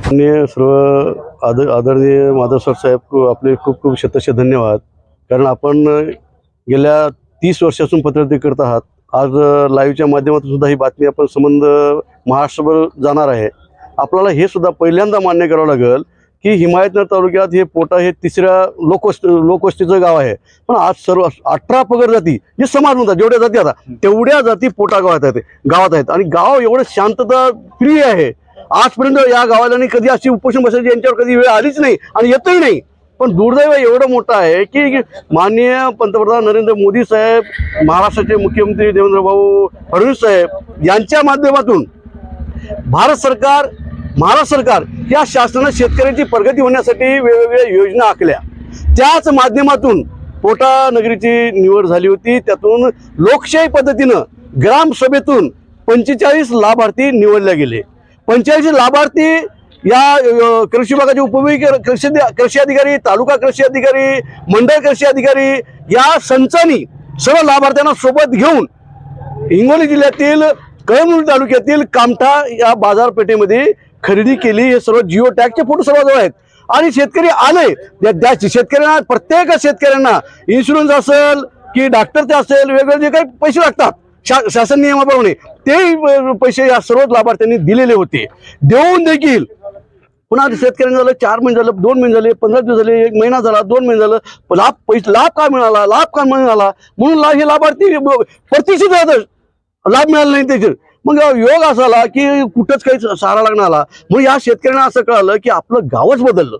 माननीय सर्व आदरणीय माधव सर साहेब आपले खूप खूप शतश धन्यवाद. कारण आपण गेल्या 30 वर्षापासून पत्रकारिता करत आहात. आज लाईव्हच्या माध्यमातून सुद्धा ही बातमी आपण संबंध महाराष्ट्रभर जाणार आहे. आपल्याला हे सुद्धा पहिल्यांदा मान्य करावं लागेल की हिमायतनगर तालुक्यात हे पोटा हे तिसऱ्या लोकवस्तीचं गाव आहे. पण आज सर्व 18 पगड जाती जे समाज म्हणतात जेवढ्या जाती आता तेवढ्या जाती पोटा गावात आहेत आणि गाव एवढं शांतता प्रिय आहे. आजपर्यंत या गावाला कधी अशी उपोषण बसायची यांच्यावर कधी वेळ आलीच नाही आणि येतही नाही. पण दुर्दैव एवढं मोठं आहे की माननीय पंतप्रधान नरेंद्र मोदी साहेब, महाराष्ट्राचे मुख्यमंत्री देवेंद्र भाऊ फडणवीस साहेब यांच्या माध्यमातून महाराष्ट्र सरकार या शासनाने शेतकऱ्यांची प्रगती होण्यासाठी वेगवेगळ्या योजना आखल्या. त्याच माध्यमातून पोटा नगरीची निवड झाली होती. त्यातून लोकशाही पद्धतीनं ग्रामसभेतून 45 लाभार्थी निवडले गेले. 45 लाभार्थी या कृषी विभागाचे उपविभाग कृषी अधिकारी, तालुका कृषी अधिकारी, मंडळ कृषी अधिकारी या संचांनी सर्व लाभार्थ्यांना सोबत घेऊन हिंगोली जिल्ह्यातील कळमनुरी तालुक्यातील कामठा या बाजारपेठेमध्ये खरेदी केली. हे सर्व जिओ टॅगचे फोटो सर्वजवळ आहेत आणि शेतकरी आले. शेतकऱ्यांना प्रत्येक शेतकऱ्यांना इन्शुरन्स असेल की डॉक्टरचे असेल वेगवेगळे जे काही पैसे लागतात शासन नियमाप्रमाणे ते पैसे या सर्व लाभार्थ्यांनी दिलेले होते. देऊन देखील पुन्हा शेतकऱ्यांना झालं 4 महिने झालं, 2 महिने झाले, 15 दिवस झाले, 1 महिना झाला, 2 महिने झालं, लाभ का मिळाला म्हणून हे लाभार्थी प्रतिष्ठित लाभ मिळाला नाही त्याचे. मग योग असा आला की कुठंच काही सहारा लागणार आला. मग या शेतकऱ्यांना असं कळालं की आपलं गावच बदललं.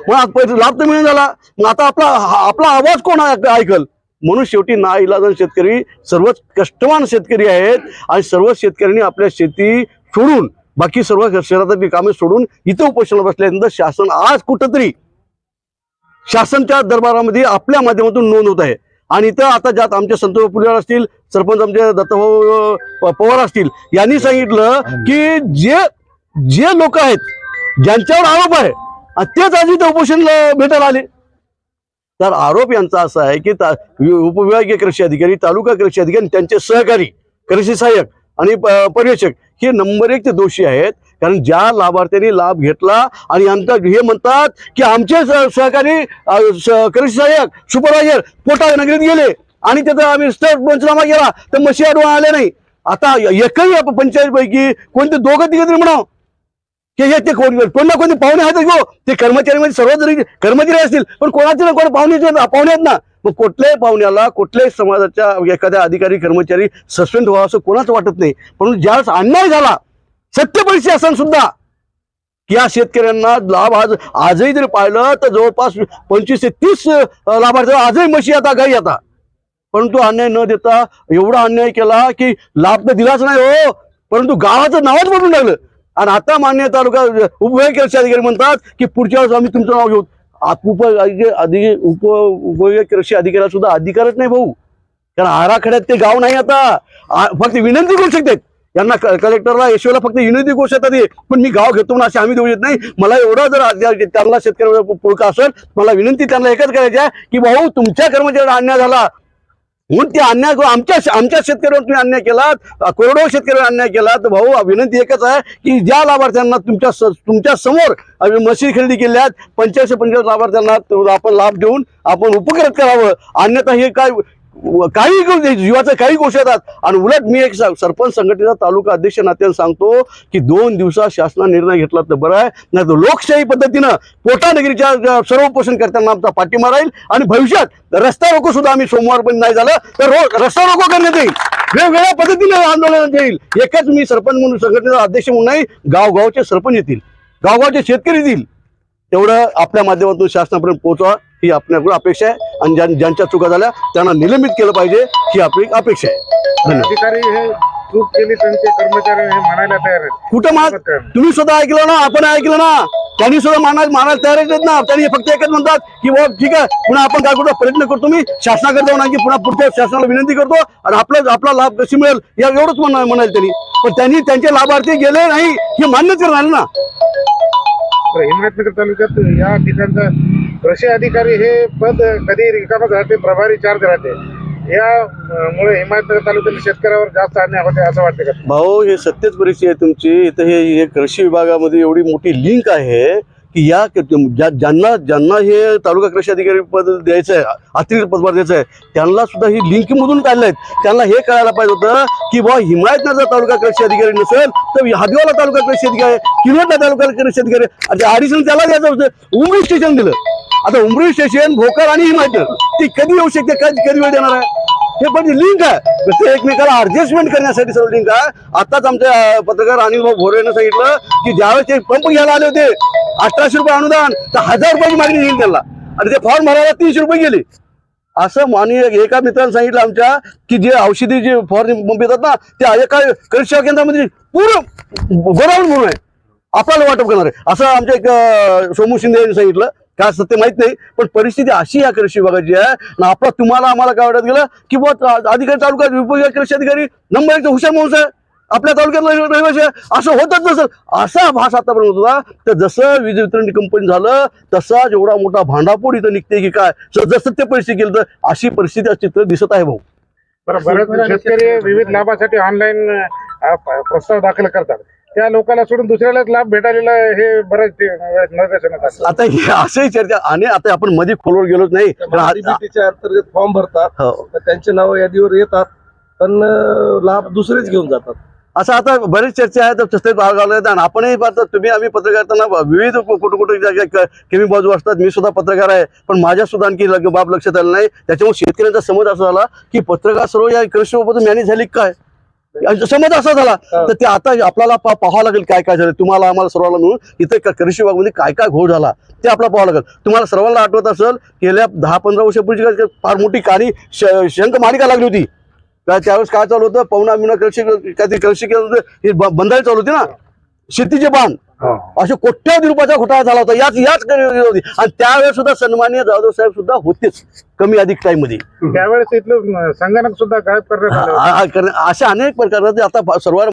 मग लाभ तर मिळून झाला. मग आता आपला आवाज कोण ऐकल. म्हणून शेवटी नाईलाजान शेतकरी सर्वच कष्टवान शेतकरी आहेत आणि सर्व शेतकऱ्यांनी आपल्या शेती सोडून बाकी सर्व शहरातली कामे सोडून इथं उपोषणाला बसल्यानंतर शासन आज कुठंतरी शासनच्या दरबारामध्ये आपल्या माध्यमातून नोंद होत आहे. आणि इथं आता ज्यात आमचे संतोष पुलेवार असतील, सरपंच आमचे दत्तभाऊ पवार असतील यांनी सांगितलं की जे लोक आहेत ज्यांच्यावर आरोप आहे तेच आज इथं उपोषणाला भेटायला आले. तर आरोप यांचा असा आहे की उपविभागीय कृषी अधिकारी, तालुका कृषी अधिकारी, त्यांचे सहकारी कृषी सहाय्यक आणि पर्यवेक्षक हे नंबर 1 ते दोषी आहेत. कारण ज्या लाभार्थ्यांनी लाभ घेतला आणि हे म्हणतात की आमचे सहकारी कृषी सहाय्यक सुपरवायझर पोटा नगरीत गेले आणि त्याचा आम्ही पंचनामा केला तर मशी अडवून आले नाही. आता एकही पंचायतीपैकी कोणते 2-3 तरी म्हणावं की हे ते कोणते पाहुणे आहेत गो ते कर्मचारी सर्व जरी कर्मचारी असतील पण कोणाचे ना कोण पाहुणे आहेत ना. मग कुठल्याही पाहुण्याला कुठल्याही समाजाच्या एखाद्या अधिकारी कर्मचारी सस्पेंड व्हावं असं कोणाच वाटत नाही. पण ज्यावेळेस अन्याय झाला सत्य परिस्थिती असून सुद्धा की या शेतकऱ्यांना लाभ आजही जर पाहिलं तर जवळपास 25 ते 30 लाभार्थी आजही म्हशी आता गाई आता. परंतु अन्याय न देता एवढा अन्याय केला की लाभ तर दिलाच नाही हो, परंतु गावाचं नावच बदलून लागलं. आणि आता मान्य तालुका उपविभागीय कृषी अधिकारी म्हणतात की पुढच्या वेळेस आम्ही तुमचं नाव घेऊ. उपविभागीय कृषी अधिकाऱ्याला सुद्धा अधिकारच नाही भाऊ. कारण आराखड्यात ते गाव नाही. आता फक्त विनंती करू शकतात यांना कलेक्टरला यशवला फक्त विनंती करू शकतात पण मी गाव घेतो ना असे आम्ही देऊ शकत नाही. मला एवढा जर त्यांना शेतकरी पुळका असेल मला विनंती त्यांना एकच करायची आहे की भाऊ तुमच्या कर्मचाऱ्याला अन्याय झाला म्हणून ते अन्याय आमच्या शेतकऱ्यांवर तुम्ही अन्याय केलात, करोडो शेतकऱ्यांवर अन्याय केला. तर भाऊ विनंती एकच आहे की ज्या लाभार्थ्यांना तुमच्या समोर म्हशी खरेदी केल्यात 45 लाभार्थ्यांना आपण लाभ देऊन आपण उपकृत करावं. अन्यथा हे काही जीवाचं काही गोष्टी येतात. आणि उलट मी एक सरपंच संघटनेचा तालुका अध्यक्ष नात्याने सांगतो की 2 दिवसात शासनाने निर्णय घेतला तर बरं आहे. नाही तर लोकशाही पद्धतीनं पोटा नगरीच्या सर्व उपोषण करताना आमचा पाठिंबा राहील. आणि भविष्यात रस्ता रोको सुद्धा आम्ही सोमवार पण नाही झालं तर रस्ता रोको करण्यात येईल, वेगवेगळ्या पद्धतीने आंदोलन येईल. एकच मी सरपंच म्हणून संघटनेचा अध्यक्ष म्हणून नाही, गावगावचे सरपंच येतील, गावगावचे शेतकरी येतील. तेवढं आपल्या माध्यमातून शासनापर्यंत पोहोचवा ही आपल्याकडून अपेक्षा आहे. आणि ज्यांच्या चुका झाल्या त्यांना निलंबित केलं पाहिजे ही आपली अपेक्षा आहे. अधिकारी हे चूक केली त्यांचे कर्मचारी हे मानायला तयार आहेत. कुठं तुम्ही स्वतः ऐकलं ना, आपण ऐकलं ना, त्यांनी सुद्धा मानायला तयार आहेत ना. त्यांनी फक्त एकच म्हणतात की बाबा ठीक आहे पुन्हा आपण काय करतो प्रयत्न करतो मी शासनाकडे जाऊन आणखी पुन्हा पुढच्या शासनाला विनंती करतो आणि आपला लाभ कशी मिळेल एवढंच म्हणाल त्यांनी. पण त्यांनी त्यांचे लाभार्थी गेले नाही हे मान्यच करणार ना. हिमायतनगर तालुक्यात या ठिकाणचा कृषी अधिकारी हे पद कधी रिकामच राहते, प्रभारी चार्ज राहते. यामुळे हिमायतनगर तालुक्यातील शेतकऱ्यावर जास्त अन्याय होते असं वाटतं का? भाऊ हे सत्यच परिस्थिती आहे तुमची. इथं हे कृषी विभागामध्ये एवढी मोठी लिंक आहे की या ज्यांना हे तालुका कृषी अधिकारी पद द्यायचं आहे, अतिरिक्त पदभार द्यायचं आहे, त्यांना सुद्धा ही लिंकमधून काढलं आहेत. त्यांना हे कळायला पाहिजे होतं की बाबा हिमायतनगरचा तालुका कृषी अधिकारी नसेल तर हादीवाला तालुका कृषी अधिकारी, किनवटचा तालुका कृषी अधिकारी, ॲडिशनल त्याला द्यायचं होतं. उमरी स्टेशन दिलं. आता उमरी स्टेशन, भोकर आणि हिमायतनगर ती कधी येऊ शकते, कधी वेळ देणार आहे? हे पण लिंक आहे, ते एकमेकाला ऍडजस्टमेंट करण्यासाठी सर्व लिंक आहे. आताच आमच्या पत्रकार अनिल भाऊ भोरे यांनी सांगितलं की ज्यावेळेस ते पंप घ्यायला आले होते 1800 रुपये अनुदान तर 1000 रुपयाची मागणी येईल त्यांना आणि ते फॉर्म भरायला 300 रुपये गेले. असं माननीय एका मित्राने सांगितलं आमच्या की जे औषधी जे फॉर्म पंप येतात ना ते एका कृषी सेवा केंद्रामध्ये पूर्ण गोडाऊन म्हणून आहे, आपल्याला वाटप करणार आहे असं आमच्या एक सोमू शिंदे यांनी सांगितलं. काय सत्य माहित नाही, पण परिस्थिती अशी या कृषी विभागाची आहे ना. आपला तुम्हाला आम्हाला काय वाटत गेलं की बुवा अधिकारी तालुका विभागीय कृषी अधिकारी नंबर 1 हुशार माणूस आहे, आपल्या तालुक्यातला रहिवासी आहे, असं होतच नसेल. असा भास आतापर्यंत होता. तर जसं वीज वितरण कंपनी झालं तसा जेवढा मोठा भांडाफोड इथं निघते की काय, जसं ते पैसे केलं तर अशी परिस्थिती चित्र दिसत आहे भाऊ. बरेच शेतकरी विविध लाभासाठी ऑनलाईन प्रस्ताव दाखल करतात. त्या लोकांना सोडून दुसऱ्यालाच लाभ भेटायला हे बरेच निदर्शनास आलं. आता हे असंही चर्चा आणि आता आपण मध्ये खोलवर गेलोच नाही. RDBTच्या अंतर्गत फॉर्म भरतात, हो. तर त्यांचे नाव यादीवर येतात, पण लाभ दुसरेच घेऊन जातात. असं आता बरेच चर्चा आहेत. तसे भाग आले आणि आपणही पाहतात. तुम्ही आम्ही पत्रकारांना विविध कुठे कमी बाजू असतात. मी सुद्धा पत्रकार आहे, पण माझ्या सुद्धा आणखी बाब लक्षात आलं नाही. त्याच्यामुळे शेतकऱ्यांचा समज असा झाला की पत्रकार सर्व या कृषी बाबत मॅनेज झाली काय, समज असा झाला. तर ते आता आपल्याला पाहावं लागेल काय काय झालं. तुम्हाला आम्हाला सर्वांना मिळून इथं कृषी विभागामध्ये काय काय घोळ झाला ते आपल्याला पाहावं लागेल. तुम्हाला सर्वांना आठवत असेल गेल्या 10-15 वर्षापूर्वी फार मोठी कहाणी शंख मालिका लागली होती. त्यावेळेस काय चालू होतं, पवना मिना कृषी काहीतरी कृषी केंद्र बंधारे चालू होती ना, शेतीचे बांध, असे कोट्यावधी रुपयाचा घोटाळा झाला होता याच होती. आणि त्यावेळेस सुद्धा सन्माननीय जाधव साहेब सुद्धा होतेच कमी अधिक टाइम मध्ये. त्यावेळेस इथलं संगणक सुद्धा गायब करण्यात आलं. अशा अनेक प्रकार आता सर्व